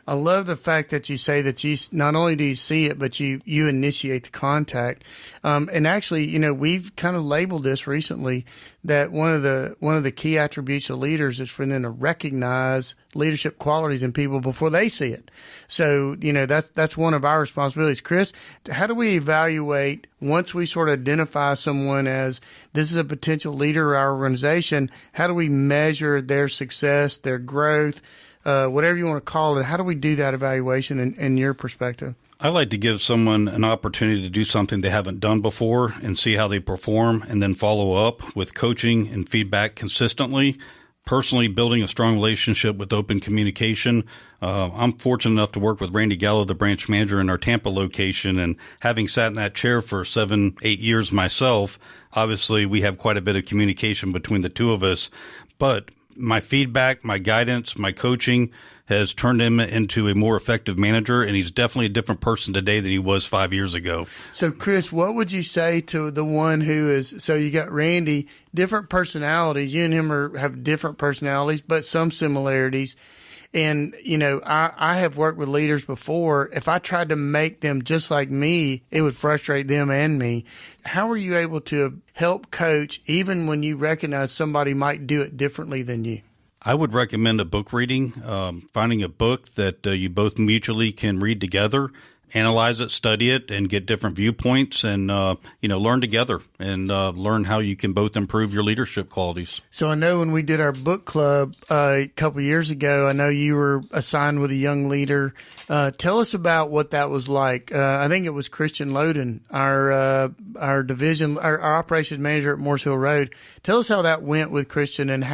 I love the fact that you say that you not only do you see it, but you initiate the contact. And actually, we've kind of labeled this recently that one of the key attributes of leaders is for them to recognize leadership qualities in people before they see it. So, that's one of our responsibilities. Chris, how do we evaluate once we sort of identify someone as this is a potential leader of our organization? How do we measure their success, their growth? Whatever you want to call it, how do we do that evaluation in your perspective? I like to give someone an opportunity to do something they haven't done before and see how they perform, and then follow up with coaching and feedback consistently. Personally, building a strong relationship with open communication. I'm fortunate enough to work with Randy Gallo, the branch manager in our Tampa location, and having sat in that chair for 7-8 years myself, obviously we have quite a bit of communication between the two of us. But my feedback, my guidance, my coaching has turned him into a more effective manager, and he's definitely a different person today than he was 5 years ago. So, Chris, what would you say to the one who is, so you got Randy, different personalities, you and him have different personalities, but some similarities. And, I have worked with leaders before. If I tried to make them just like me, it would frustrate them and me. How are you able to help coach even when you recognize somebody might do it differently than you? I would recommend a book reading, finding a book that you both mutually can read together, analyze it, study it, and get different viewpoints, and learn together and learn how you can both improve your leadership qualities. So I know when we did our book club a couple of years ago, I know you were assigned with a young leader. Tell us about what that was like. I think it was Christian Loden, our division, our operations manager at Morse Hill Road. Tell us how that went with Christian and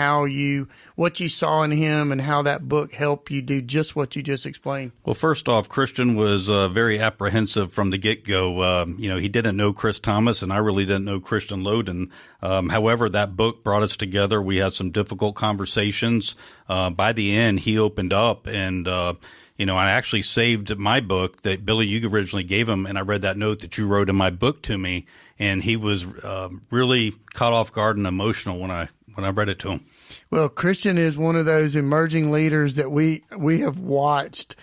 what you saw in him and how that book helped you do just what you just explained. Well, first off, Christian was very apprehensive from the get-go. He didn't know Chris Thomas, and I really didn't know Christian Loden. However, that book brought us together. We had some difficult conversations. By the end, he opened up, and I actually saved my book that, Billy, you originally gave him, and I read that note that you wrote in my book to me, and he was really caught off guard and emotional when I read it to him. Well, Christian is one of those emerging leaders that we have watched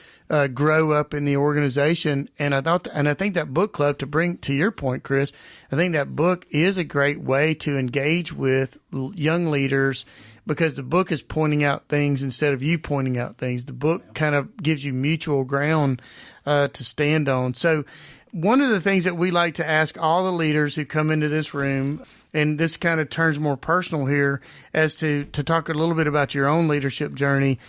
grow up in the organization, and I think that book club, to bring to your point, Chris, I think that book is a great way to engage with young leaders, because the book is pointing out things instead of you pointing out things. The book kind of gives you mutual ground to stand on. So one of the things that we like to ask all the leaders who come into this room, and this kind of turns more personal here, as to talk a little bit about your own leadership journey.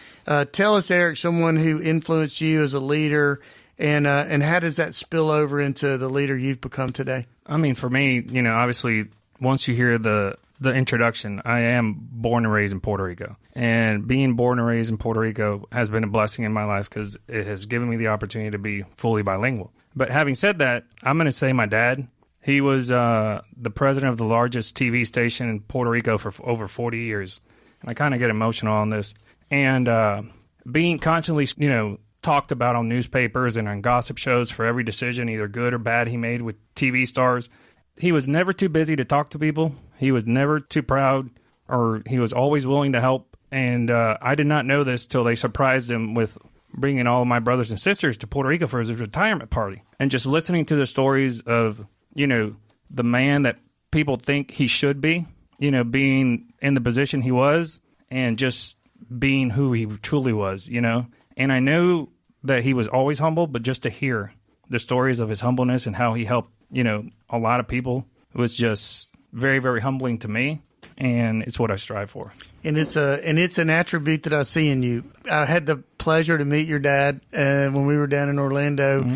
Tell us, Eric, someone who influenced you as a leader, and how does that spill over into the leader you've become today? I mean, for me, obviously, once you hear the introduction, I am born and raised in Puerto Rico. And being born and raised in Puerto Rico has been a blessing in my life, because it has given me the opportunity to be fully bilingual. But having said that, I'm going to say my dad. He was the president of the largest TV station in Puerto Rico for over 40 years. And I kind of get emotional on this. And being constantly, talked about on newspapers and on gossip shows for every decision, either good or bad, he made with TV stars. He was never too busy to talk to people. He was never too proud, or he was always willing to help. And I did not know this till they surprised him with bringing all of my brothers and sisters to Puerto Rico for his retirement party. And just listening to the stories of, the man that people think he should be, being in the position he was, and just being who he truly was, And I knew that he was always humble, but just to hear the stories of his humbleness and how he helped, a lot of people was just very, very humbling to me. And it's what I strive for. And it's an attribute that I see in you. I had the pleasure to meet your dad when we were down in Orlando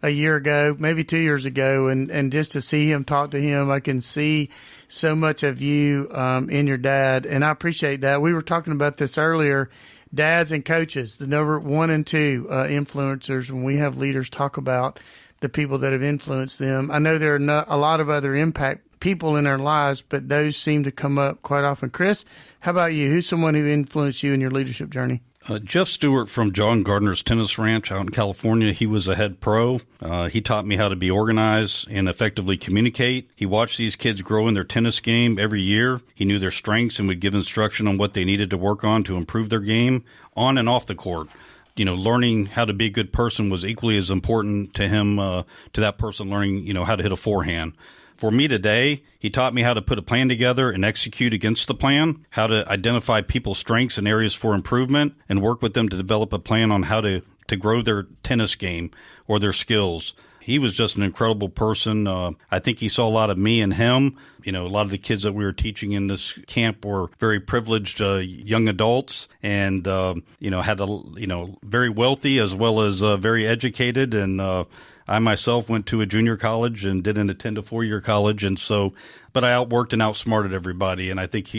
a year ago, maybe 2 years ago, and just to see him, talk to him, I can see so much of you in your dad, and I appreciate that. We were talking about this earlier. Dads and coaches, the number 1 and 2 influencers, when we have leaders talk about the people that have influenced them. I know there are a lot of other impact people in our lives, but those seem to come up quite often. Chris, how about you? Who's someone who influenced you in your leadership journey? Jeff Stewart from John Gardner's Tennis Ranch out in California. He was a head pro. He taught me how to be organized and effectively communicate. He watched these kids grow in their tennis game every year. He knew their strengths and would give instruction on what they needed to work on to improve their game on and off the court. Learning how to be a good person was equally as important to him, to that person learning, how to hit a forehand. For me today, he taught me how to put a plan together and execute against the plan, how to identify people's strengths and areas for improvement, and work with them to develop a plan on how to grow their tennis game or their skills. He was just an incredible person. I think he saw a lot of me and him. A lot of the kids that we were teaching in this camp were very privileged young adults, and had very wealthy as well as very educated. And I myself went to a junior college and didn't attend a 4-year college, but I outworked and outsmarted everybody. And I think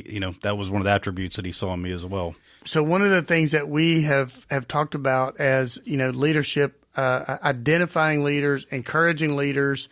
that was one of the attributes that he saw in me as well. So one of the things that we have talked about as leadership, identifying leaders, encouraging leaders,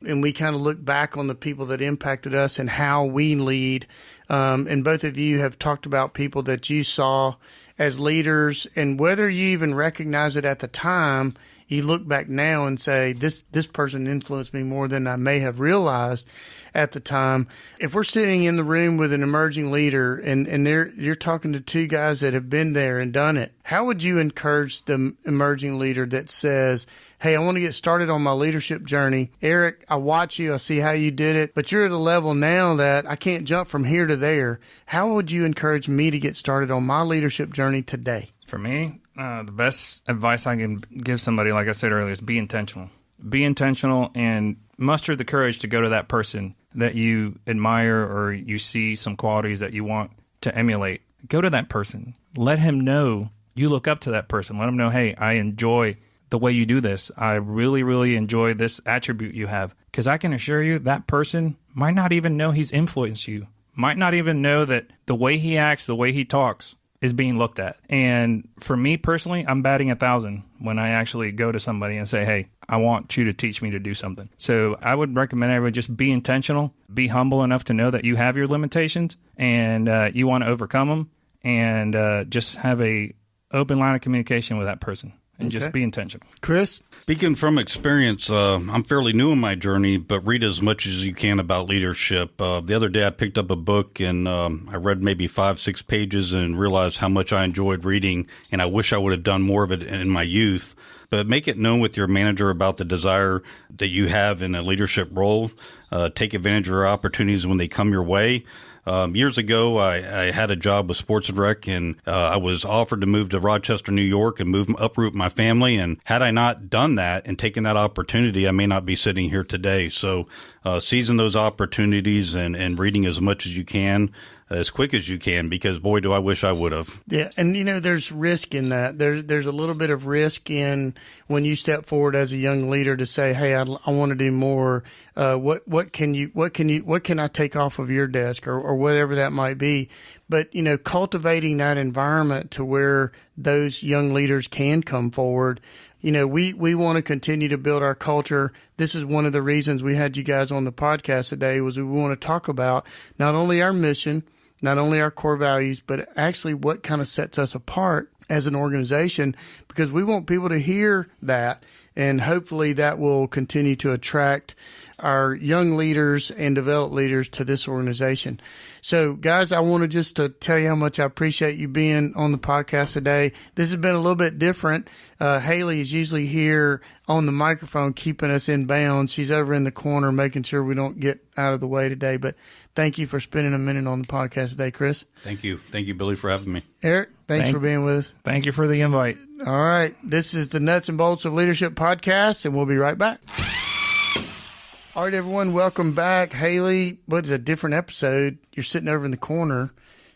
and we kind of look back on the people that impacted us and how we lead. And both of you have talked about people that you saw as leaders, and whether you even recognize it at the time, you look back now and say, this person influenced me more than I may have realized at the time. If we're sitting in the room with an emerging leader and you're talking to 2 guys that have been there and done it, how would you encourage the emerging leader that says, hey, I want to get started on my leadership journey? Eric, I watch you, I see how you did it, but you're at a level now that I can't jump from here to there. How would you encourage me to get started on my leadership journey today? For me, The best advice I can give somebody, like I said earlier, is be intentional. Be intentional and muster the courage to go to that person that you admire or you see some qualities that you want to emulate. Go to that person. Let him know you look up to that person. Let him know, hey, I enjoy the way you do this. I really, really enjoy this attribute you have. Because I can assure you that person might not even know he's influenced you. Might not even know that the way he acts, the way he talks is being looked at. And for me personally, I'm batting 1,000 when I actually go to somebody and say, hey, I want you to teach me to do something. So I would recommend everyone just be intentional, be humble enough to know that you have your limitations and you want to overcome them, and just have a open line of communication with that person. And just be intentional. Chris? Speaking from experience, I'm fairly new in my journey, but read as much as you can about leadership. The other day I picked up a book and I read maybe 5-6 pages and realized how much I enjoyed reading, and I wish I would have done more of it in my youth. But make it known with your manager about the desire that you have in a leadership role. Take advantage of your opportunities when they come your way. Years ago, I had a job with Sports and Rec, and I was offered to move to Rochester, New York, and uproot my family. And had I not done that and taken that opportunity, I may not be sitting here today. So seizing those opportunities and reading as much as you can, as quick as you can, because boy, do I wish I would have. Yeah, and there's risk in that. There's a little bit of risk in when you step forward as a young leader to say, "Hey, I want to do more. What can I take off of your desk or whatever that might be." But cultivating that environment to where those young leaders can come forward. We want to continue to build our culture. This is one of the reasons we had you guys on the podcast today, was we want to talk about not only our mission, not only our core values, but actually what kind of sets us apart as an organization, because we want people to hear that, and hopefully that will continue to attract our young leaders and develop leaders to this organization. So, guys, I wanted just to tell you how much I appreciate you being on the podcast today. This has been a little bit different. Haley is usually here on the microphone, keeping us in bounds. She's over in the corner, making sure we don't get out of the way today. But thank you for spending a minute on the podcast today, Chris. Thank you. Thank you, Billy, for having me. Eric, thanks for being with us. Thank you for the invite. All right. This is the Nuts and Bolts of Leadership podcast, and we'll be right back. All right, everyone, welcome back. Haley, what is a different episode? You're sitting over in the corner.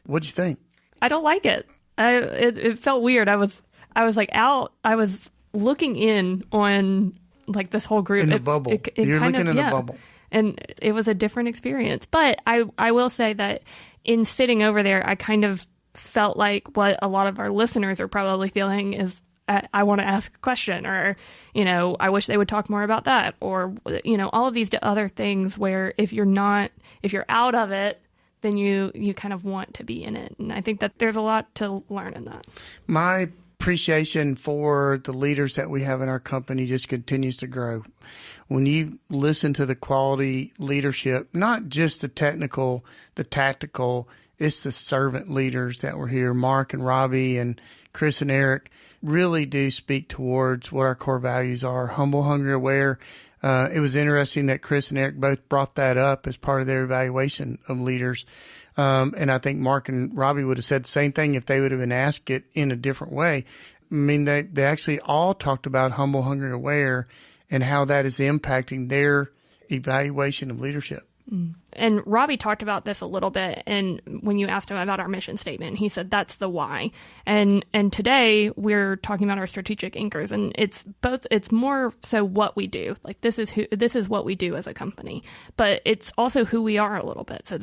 What'd you think? I don't like it. It felt weird. I was like out. I was looking in on like this whole group. In the bubble. You're looking in the bubble. And it was a different experience. But I will say that in sitting over there, I kind of felt like what a lot of our listeners are probably feeling is, I want to ask a question, or, I wish they would talk more about that, or, all of these other things where if you're out of it, then you kind of want to be in it. And I think that there's a lot to learn in that. My appreciation for the leaders that we have in our company just continues to grow. When you listen to the quality leadership, not just the technical, the tactical, it's the servant leaders that were here. Mark and Robby and Chris and Eric really do speak towards what our core values are: humble, hungry, aware. It was interesting that Chris and Eric both brought that up as part of their evaluation of leaders. And I think Mark and Robby would have said the same thing if they would have been asked it in a different way. I mean, they actually all talked about humble, hungry, aware and how that is impacting their evaluation of leadership. And Robby talked about this a little bit, and when you asked him about our mission statement, he said that's the why. And today we're talking about our strategic anchors, and it's more so what we do. Like this is what we do as a company, but it's also who we are a little bit. So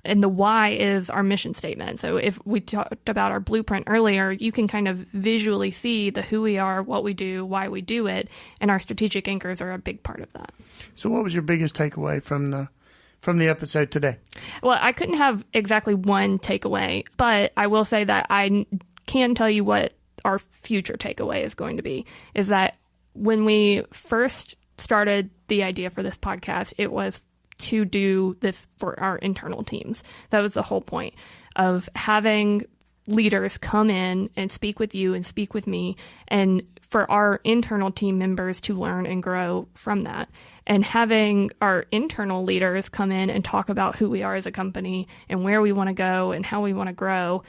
and the why is our mission statement. So if we talked about our blueprint earlier, you can kind of visually see the who we are, what we do, why we do it, and our strategic anchors are a big part of that. So what was your biggest takeaway from the episode today? Well, I couldn't have exactly one takeaway, but I will say that I can tell you what our future takeaway is going to be, is that when we first started the idea for this podcast, it was to do this for our internal teams. That was the whole point of having leaders come in and speak with you and speak with me, and for our internal team members to learn and grow from that, and having our internal leaders come in and talk about who we are as a company and where we want to go and how we want to grow.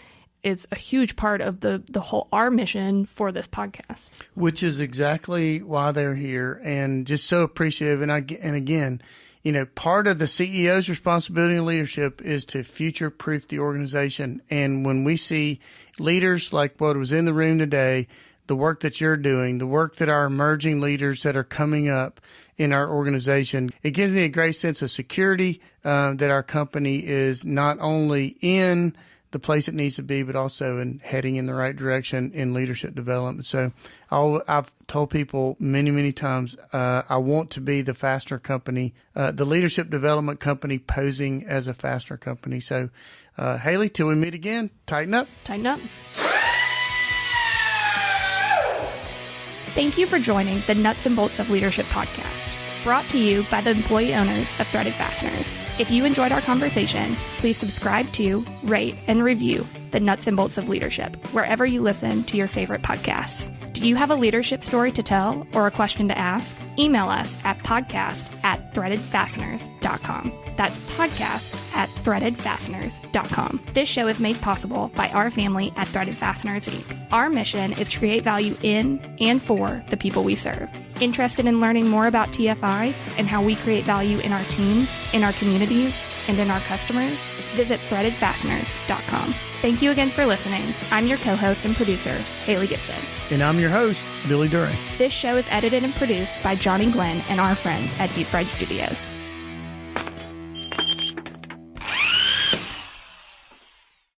is a huge part of the whole our mission for this podcast. Which is exactly why they're here, and just so appreciative. And again, part of the CEO's responsibility in leadership is to future-proof the organization. And when we see leaders like what was in the room today, the work that you're doing, the work that our emerging leaders that are coming up in our organization, it gives me a great sense of security that our company is not only in the place it needs to be, but also in heading in the right direction in leadership development. So I've told people many, many times, I want to be the Fastener company, the leadership development company posing as a Fastener company. So Haley, till we meet again, tighten up. Tighten up. Thank you for joining the Nuts and Bolts of Leadership podcast, brought to you by the employee owners of Threaded Fasteners. If you enjoyed our conversation, please subscribe to, rate, and review the Nuts and Bolts of Leadership wherever you listen to your favorite podcasts. Do you have a leadership story to tell or a question to ask? Email us at podcast@threadedfasteners.com. That's podcast@threadedfasteners.com. This show is made possible by our family at Threaded Fasteners, Inc. Our mission is to create value in and for the people we serve. Interested in learning more about TFI and how we create value in our team, in our communities, and in our customers? Visit threadedfasteners.com. Thank you again for listening. I'm your co-host and producer, Haley Gibson. And I'm your host, Billy Duray. This show is edited and produced by Johnny Glenn and our friends at Deep Fried Studios.